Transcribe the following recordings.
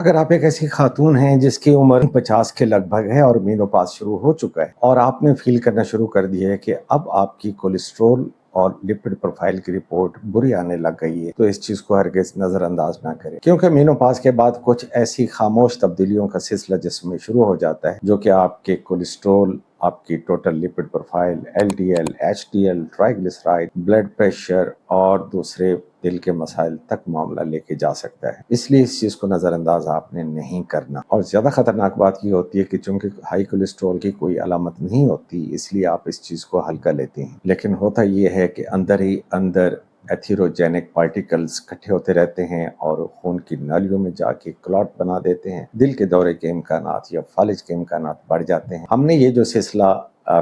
अगर आप एक ऐसी खातून हैं जिसकी उम्र 50 के लगभग है और मेनोपॉज शुरू हो चुका है और आपने फील करना शुरू कर दिया है कि अब आपकी कोलेस्ट्रॉल और लिपिड प्रोफाइल की रिपोर्ट बुरी आने लग गई है, तो इस चीज को हरगिज नजरअंदाज ना करें, क्योंकि मेनोपॉज के बाद कुछ ऐसी खामोश तब्दीलियों का सिलसिला जिस्म में शुरू हो जाता है जो कि आपके कोलेस्ट्रॉल, आपकी total lipid profile, LDL, HDL, triglyceride, blood pressure और दूसरे दिल के मसाइल तक मामला लेके जा सकता है। इसलिए इस चीज को नजरअंदाज आपने नहीं करना। और ज्यादा खतरनाक बात ये होती है कि चूंकि हाई कोलेस्ट्रॉल की कोई अलामत नहीं होती, इसलिए आप इस चीज को हल्का लेते हैं, लेकिन होता ये है कि अंदर ही अंदर एथेरोजेनिक पार्टिकल्स इकट्ठे होते रहते हैं और खून की नालियों में जाके क्लॉट बना देते हैं। दिल के दौरे के इम्कानात या फालिज के इम्कानात बढ़ जाते हैं। हमने ये जो सिलसिला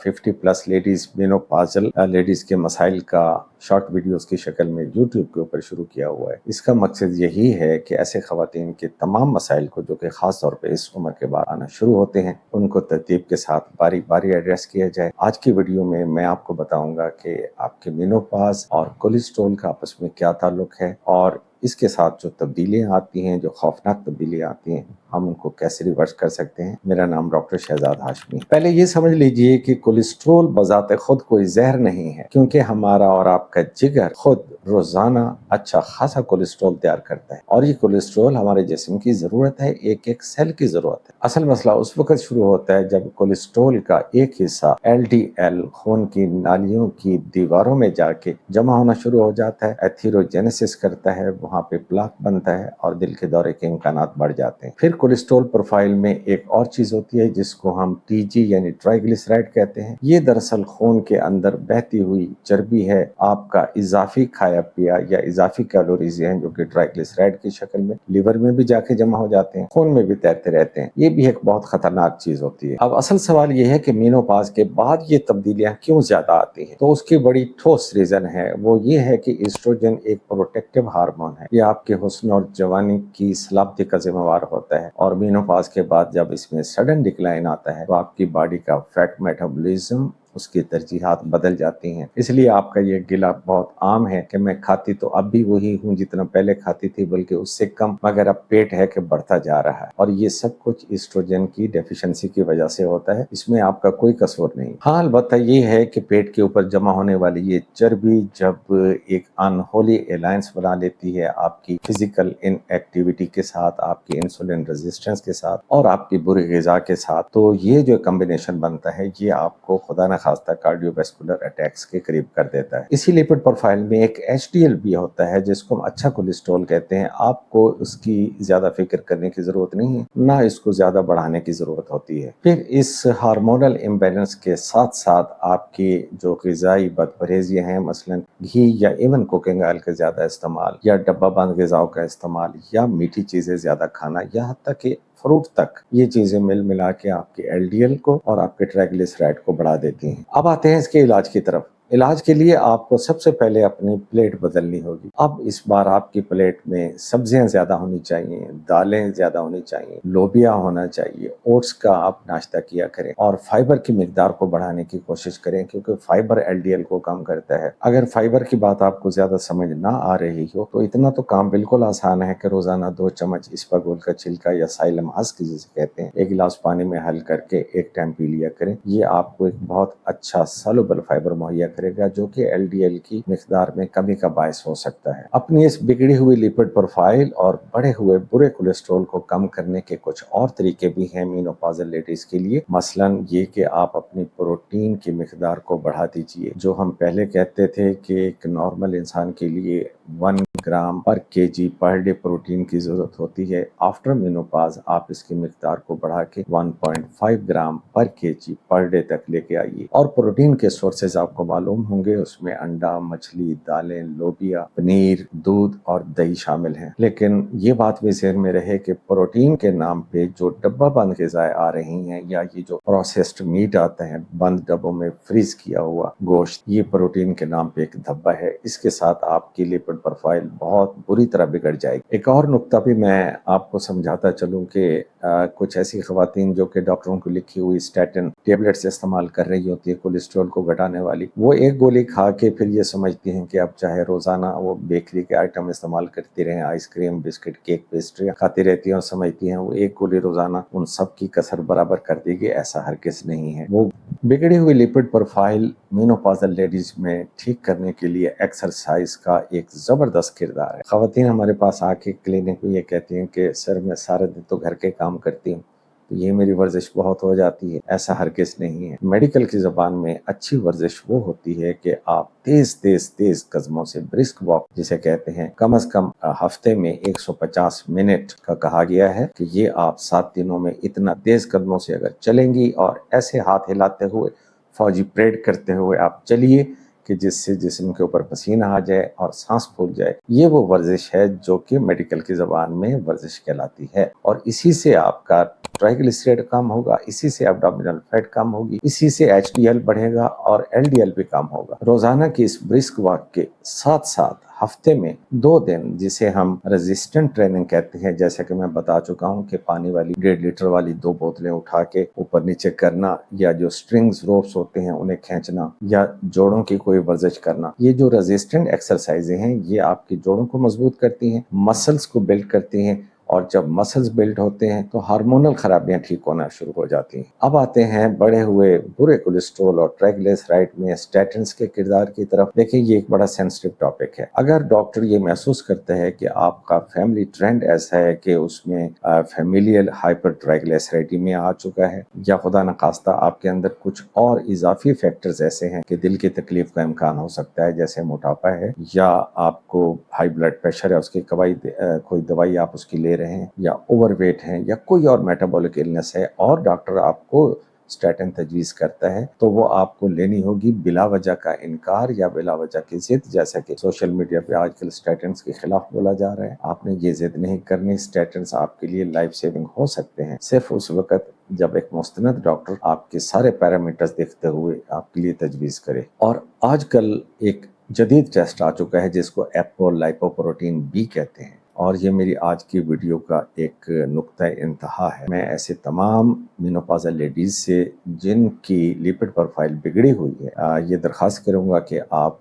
50+ लेडीज, मेनोपॉजल लेडीज के मसाइल का शॉर्ट वीडियोस की शक्ल में यूट्यूब के ऊपर शुरू किया हुआ है। इसका मकसद यही है कि ऐसे खवातीन के तमाम मसाइल को जो कि खास तौर पे इस उम्र के बाद आना शुरू होते हैं, उनको तरतीब के साथ बारी बारी एड्रेस किया जाए। आज की वीडियो में मैं आपको बताऊंगा कि आपके मेनोपॉज और कोलेस्ट्रॉल का आपस में क्या ताल्लुक है और इसके साथ जो तब्दीलियां आती हैं, जो खौफनाक तब्दीलियां आती हैं, हम उनको कैसे रिवर्स कर सकते हैं। मेरा नाम डॉक्टर शहजाद हाशमी। पहले ये समझ लीजिए कि कोलेस्ट्रॉल बजाते खुद कोई जहर नहीं है, क्योंकि हमारा और आपका जिगर खुद रोजाना अच्छा खासा कोलेस्ट्रॉल तैयार करता है और ये कोलेस्ट्रॉल हमारे जिस्म की जरूरत है, एक एक सेल की जरूरत है। असल मसला उस वक्त शुरू होता है जब कोलेस्ट्रॉल का एक हिस्सा एलडीएल खून की नालियों की दीवारों में जाके जमा होना शुरू हो जाता है, एथेरोजेनेसिस करता है, वहां पे प्लाक बनता है और दिल के दौरे के इम्कानात बढ़ जाते हैं। फिर कोलेस्ट्रॉल प्रोफाइल में एक और चीज होती है जिसको हम टीजी यानी ट्राइग्लिसराइड कहते हैं। ये दरअसल खून के अंदर बहती हुई चर्बी है, आपका इजाफी खाया पिया या इजाफी कैलोरीज हैं जो कि ट्राइग्लिसराइड की शक्ल में लिवर में भी जाके जमा हो जाते हैं, खून में भी तैरते रहते हैं। ये भी एक बहुत खतरनाक चीज होती है। अब असल सवाल ये है कि मेनोपॉज के बाद ये तब्दीलियां क्यों ज्यादा आती हैं, तो उसकी बड़ी ठोस रीजन है। वो ये है कि एस्ट्रोजन एक प्रोटेक्टिव हार्मोन है, ये आपके हुस्न और जवानी की सलामती का जिम्मेवार होता है और मेनोपॉज के बाद जब इसमें सडन डिक्लाइन आता है तो आपकी बॉडी का फैट मेटाबॉलिज्म, उसकी तरजीहात बदल जाती हैं। इसलिए आपका ये गिला बहुत आम है कि मैं खाती तो अब भी वही हूँ जितना पहले खाती थी, बल्कि उससे कम, मगर अब पेट है कि बढ़ता जा रहा है। और ये सब कुछ एस्ट्रोजन की डेफिशिएंसी की वजह से होता है, इसमें आपका कोई कसूर नहीं। हाँ, अलबत्ता ये है कि पेट के ऊपर जमा होने वाली ये चर्बी जब एक अनहोली अलायंस बना लेती है आपकी फिजिकल इनएक्टिविटी के साथ, आपकी इंसुलिन रेजिस्टेंस के साथ और आपकी बुरी ग़िज़ा के साथ, तो ये जो कॉम्बिनेशन बनता है ये आपको खुदा न खास्ता कार्डियोवैस्कुलर अटैक्स के करीब कर देता है। इसी लिपिड प्रोफाइल में एक एचडीएल भी होता है जिसको हम अच्छा कोलेस्ट्रॉल कहते हैं। आपको उसकी ज्यादा फिक्र करने की जरूरत नहीं है, ना इसको ज्यादा बढ़ाने की जरूरत होती है। फिर इस हार्मोनल इम्बैलेंस के साथ साथ आपकी जो ग़िज़ाई बदपरहेजियां हैं, मसलन घी या इवन कुकिंग ऑयल का ज्यादा इस्तेमाल या डब्बा बंद ग़िज़ाओं का इस्तेमाल या मीठी चीजें ज्यादा खाना, यहाँ तक कि फ्रूट तक, ये चीजें मिल मिला के आपके एलडीएल को और आपके ट्राइग्लिसराइड को बढ़ा देती हैं। अब आते हैं इसके इलाज की तरफ। इलाज के लिए आपको सबसे पहले अपनी प्लेट बदलनी होगी। अब इस बार आपकी प्लेट में सब्जियां ज्यादा होनी चाहिए, दालें ज्यादा होनी चाहिए, लोबिया होना चाहिए, ओट्स का आप नाश्ता किया करें और फाइबर की मिकदार को बढ़ाने की कोशिश करें, क्योंकि फाइबर एलडीएल को कम करता है। अगर फाइबर की बात आपको ज्यादा समझ ना आ रही हो तो इतना तो काम बिल्कुल आसान है कि रोजाना 2 चम्मच इसबगोल का छिलका या साइलम हस्क जिसे कहते हैं, 1 गिलास पानी में हल करके एक टाइम पी लिया करें। ये आपको एक बहुत अच्छा सॉल्युबल फाइबर मुहैया करेगा जो कि एलडीएल की मिकदार में कमी का बायस हो सकता है। अपनी इस बिगड़ी हुई लिपिड प्रोफाइल और बढ़े हुए बुरे कोलेस्ट्रॉल को कम करने के कुछ और तरीके भी हैं मेनोपॉजल लेडीज के लिए। मसलन ये कि आप अपनी प्रोटीन की मिकदार को बढ़ा दीजिए। जो हम पहले कहते थे कि एक नॉर्मल इंसान के लिए 1 ग्राम पर केजी पर डे प्रोटीन की जरूरत होती है, आफ्टर मेनोपॉज आप इसकी मिकदार को बढ़ा के 1.5 ग्राम पर केजी पर डे तक लेके आइए। और प्रोटीन के सोर्सेज आपको मालूम होंगे, उसमें अंडा, मछली, दालें, लोबिया, पनीर, दूध और दही शामिल हैं। लेकिन ये बात भी ज़हन में रहे कि प्रोटीन के नाम पे जो डब्बा बंद ग़िज़ाएं आ रही हैं या ये जो प्रोसेस्ड मीट आता है बंद डब्बों में फ्रीज किया हुआ गोश्त, ये प्रोटीन के नाम पे एक धब्बा है। इसके साथ आपकी लिपिड लिपिड प्रोफाइल बहुत बुरी तरह बिगड़ जाएगी। एक और नुक्ता भी मैं आपको समझाता चलूं कि कुछ ऐसी खवातीन जो कि डॉक्टरों को लिखी हुई स्टैटिन टेबलेट्स इस्तेमाल कर रही होती है कोलेस्ट्रॉल को घटाने वाली, वो एक गोली खा के फिर ये समझती हैं कि अब चाहे रोजाना वो बेकरी के आइटम इस्तेमाल करती रहें, आइसक्रीम, बिस्किट, केक, पेस्ट्रियाँ खाती रहती हैं और समझती हैं वो एक गोली रोजाना उन सब की कसर बराबर कर देगी। ऐसा हरगिज़ नहीं है। वो बिगड़ी हुई लिपिड प्रोफाइल मेनोपॉजल लेडीज में ठीक करने के लिए एक्सरसाइज का एक ज़बरदस्त किरदार है। ख़वातीन हमारे पास आके क्लिनिक में ये कहती हैं कि सर मैं सारा दिन तो घर के काम करती हूँ तो ये मेरी वर्जिश बहुत हो जाती है। ऐसा हरगिज़ नहीं है। मेडिकल की ज़बान में अच्छी वर्जिश वो होती है कि आप तेज कदमों से ब्रिस्क वॉक जिसे कहते हैं कम से कम हफ्ते में 150 मिनट का कहा गया है कि ये आप 7 दिनों में इतना तेज कदमों से अगर चलेंगी और ऐसे हाथ हिलाते हुए फौजी परेड करते हुए आप चलिए कि जिससे जिस्म के ऊपर पसीना आ जाए और सांस फूल जाए, ये वो वर्जिश है जो कि मेडिकल की ज़बान में वर्जिश कहलाती है। और इसी से आपका ट्राइग्लिसराइड कम होगा, इसी से एब्डोमिनल फैट कम होगी, इसी से HDL बढ़ेगा और LDL भी कम होगा। रोजाना की इस ब्रिस्क वॉक के साथ साथ हफ्ते में 2 दिन जिसे हम रेजिस्टेंट ट्रेनिंग कहते हैं, जैसे कि मैं बता चुका हूं कि पानी वाली 1.5 लीटर वाली 2 बोतलें उठा के ऊपर नीचे करना, या जो स्ट्रिंग्स रोप्स होते हैं उन्हें खींचना, या जोड़ों की कोई वर्जिश करना, ये जो रेजिस्टेंट एक्सरसाइजें हैं ये आपकी जोड़ों को मजबूत करती हैं, मसल्स को बिल्ड करती हैं, और जब मसल्स बिल्ड होते हैं तो हार्मोनल खराबियां ठीक होना शुरू हो जाती हैं। अब आते हैं बढ़े हुए बुरे कोलेस्ट्रॉल और ट्राइग्लिसराइड में स्टैटिन्स के किरदार की तरफ। देखिए ये एक बड़ा सेंसिटिव टॉपिक है। अगर डॉक्टर ये महसूस करते हैं कि आपका फैमिली ट्रेंड ऐसा है कि उसमें फैमिलियल हाइपर ट्राइग्लिसराइडीमिया आ चुका है, या खुदा न खास्ता आपके अंदर कुछ और इजाफी फैक्टर्स ऐसे हैं कि दिल की तकलीफ का इम्कान हो सकता है, जैसे मोटापा है या आपको हाई ब्लड प्रेशर है, उसकी कोई दवाई आप उसकी ले रहे हैं, या ओवरवेट हैं, या कोई और मेटाबॉलिक इलनेस है और डॉक्टर आपको स्टैटिन तजवीज़ करता है, तो वो आपको लेनी होगी। बिला वजह का इनकार या बिला वजह की जिद, जैसा कि सोशल मीडिया पे आजकल स्टैटिन के खिलाफ बोला जा रहा है, आपने ये जिद नहीं करनी। स्टैटिन आपके लिए लाइफ सेविंग हो सकते हैं सिर्फ उस वक्त जब एक मुस्तनद डॉक्टर आपके सारे पैरामीटर्स देखते हुए आपके लिए तजवीज़ करे। और आजकल एक जदीद टेस्ट आ चुका है जिसको एपोलाइपोप्रोटीन बी कहते हैं, और ये मेरी आज की वीडियो का एक नुक्ता इंतहा है। मैं ऐसे तमाम मेनोपॉजल लेडीज से जिनकी लिपिड प्रोफाइल बिगड़ी हुई है ये दरख्वास्त करूंगा कि आप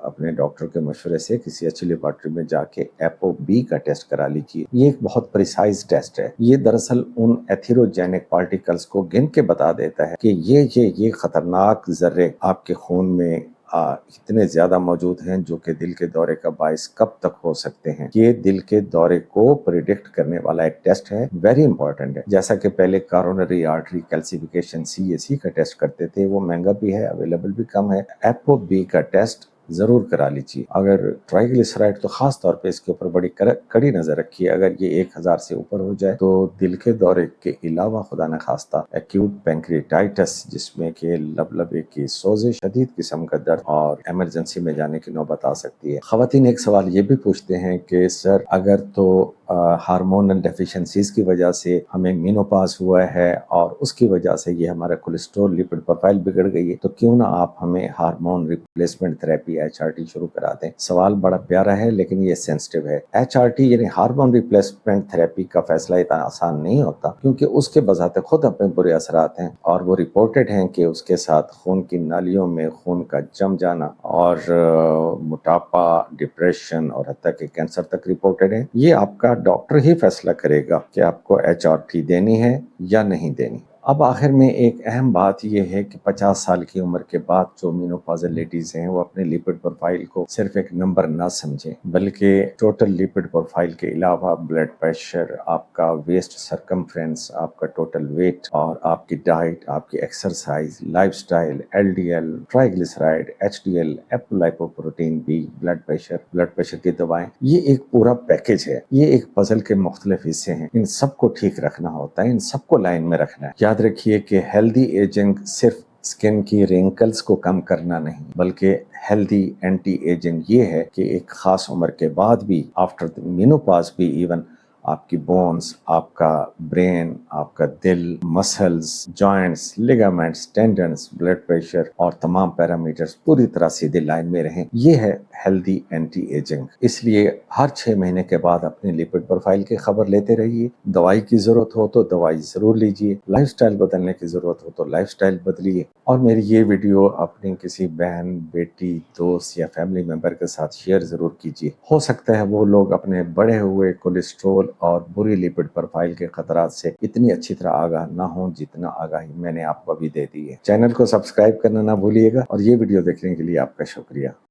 अपने डॉक्टर के मशवरे से किसी अच्छी लेबॉरेटरी में जाके एपो बी का टेस्ट करा लीजिए। ये एक बहुत प्रिसाइज टेस्ट है। ये दरअसल उन एथेरोजेनिक पार्टिकल्स को गिन के बता देता है कि ये खतरनाक जर्रे आपके खून में इतने ज्यादा मौजूद हैं जो कि दिल के दौरे का बायस कब तक हो सकते हैं। ये दिल के दौरे को प्रिडिक्ट करने वाला एक टेस्ट है, वेरी इंपॉर्टेंट है। जैसा कि पहले कॉरोनरी आर्टरी कैल्सिफिकेशन CAC का टेस्ट करते थे, वो महंगा भी है, अवेलेबल भी कम है। एपो बी का टेस्ट जरूर करा लीजिए। अगर ट्राइग्लिसराइड तो खास तौर पे इसके ऊपर बड़ी कड़ी नजर रखिए। अगर ये 1000 से ऊपर हो जाए तो दिल के दौरे के अलावा खुदा न खास्ता एक्यूट पैंक्रियाटाइटिस, जिसमें कि लबलबे की सोजिश, शदीद किस्म का दर्द और इमरजेंसी में जाने की नौबत आ सकती है। खवातीन एक सवाल ये भी पूछते हैं कि सर अगर तो हार्मोनल डेफिशिएंसीज की वजह से हमें मेनोपॉज हुआ है और उसकी वजह से ये हमारा कोलेस्ट्रॉल लिपिड प्रोफाइल बिगड़ गई है, तो क्यों ना आप हमें हार्मोन रिप्लेसमेंट थेरेपी HRT शुरू करा दें। सवाल बड़ा प्यारा है लेकिन ये सेंसिटिव है। HRT यानी हार्मोन रिप्लेसमेंट थेरेपी का फैसला इतना आसान नहीं होता, क्योंकि उसके बजाते खुद अपने बुरे असरात हैं, और वो रिपोर्टेड हैं कि उसके साथ खून की नालियों में खून का जम जाना और मोटापा, डिप्रेशन और हत्ता के कैंसर तक रिपोर्टेड है। ये आपका डॉक्टर ही फैसला करेगा कि आपको HRT देनी है या नहीं देनी। अब आखिर में एक अहम बात यह है कि 50 साल की उम्र के बाद जो मेनोपॉजल लेडीज हैं वो अपने लिपिड प्रोफाइल को सिर्फ एक नंबर ना समझें, बल्कि टोटल लिपिड प्रोफाइल के अलावा ब्लड प्रेशर, आपका वेस्ट सरकमफ्रेंस, आपका टोटल वेट और आपकी डाइट, आपकी exercise, lifestyle, LDL, triglyceride, HDL, apolipoprotein B, blood pressure की दवाएं, ये एक पूरा पैकेज है। ये एक पजल के मुख्तलिफ हिस्से हैं। इन सबको ठीक रखना होता है, इन सबको लाइन में रखना है। याद रखिए कि हेल्दी एजिंग सिर्फ स्किन की रिंकल्स को कम करना नहीं, बल्कि हेल्दी एंटी एजिंग ये है कि एक खास उम्र के बाद भी, आफ्टर मेनोपॉज भी इवन, آپ کی بونز، آپ کا برین، آپ کا دل، muscles, joints, لیگامنٹس، tendons, blood pressure اور تمام پیرامیٹرز پوری طرح سیدھی لائن میں رہیں۔ یہ ہے ہیلدی اینٹی ایجنگ۔ اس لیے ہر 6 مہینے کے بعد اپنے لپڈ پروفائل کی خبر لیتے رہیے۔ دوائی کی ضرورت ہو تو دوائی ضرور لیجیے، لائف سٹائل بدلنے کی ضرورت ہو تو لائف سٹائل بدلیے، اور میری یہ ویڈیو اپنی کسی بہن، بیٹی، دوست یا فیملی ممبر کے ساتھ شیئر ضرور کیجیے۔ ہو سکتا ہے وہ لوگ اپنے بڑھے ہوئے کولیسٹرول اور بری لپڈ پروفائل کے خطرات سے اتنی اچھی طرح آگاہ نہ ہوں جتنا آگاہی میں نے آپ کو ابھی دے دی ہے۔ چینل کو سبسکرائب کرنا نہ بھولیے گا، اور یہ ویڈیو دیکھنے کے لیے آپ کا شکریہ۔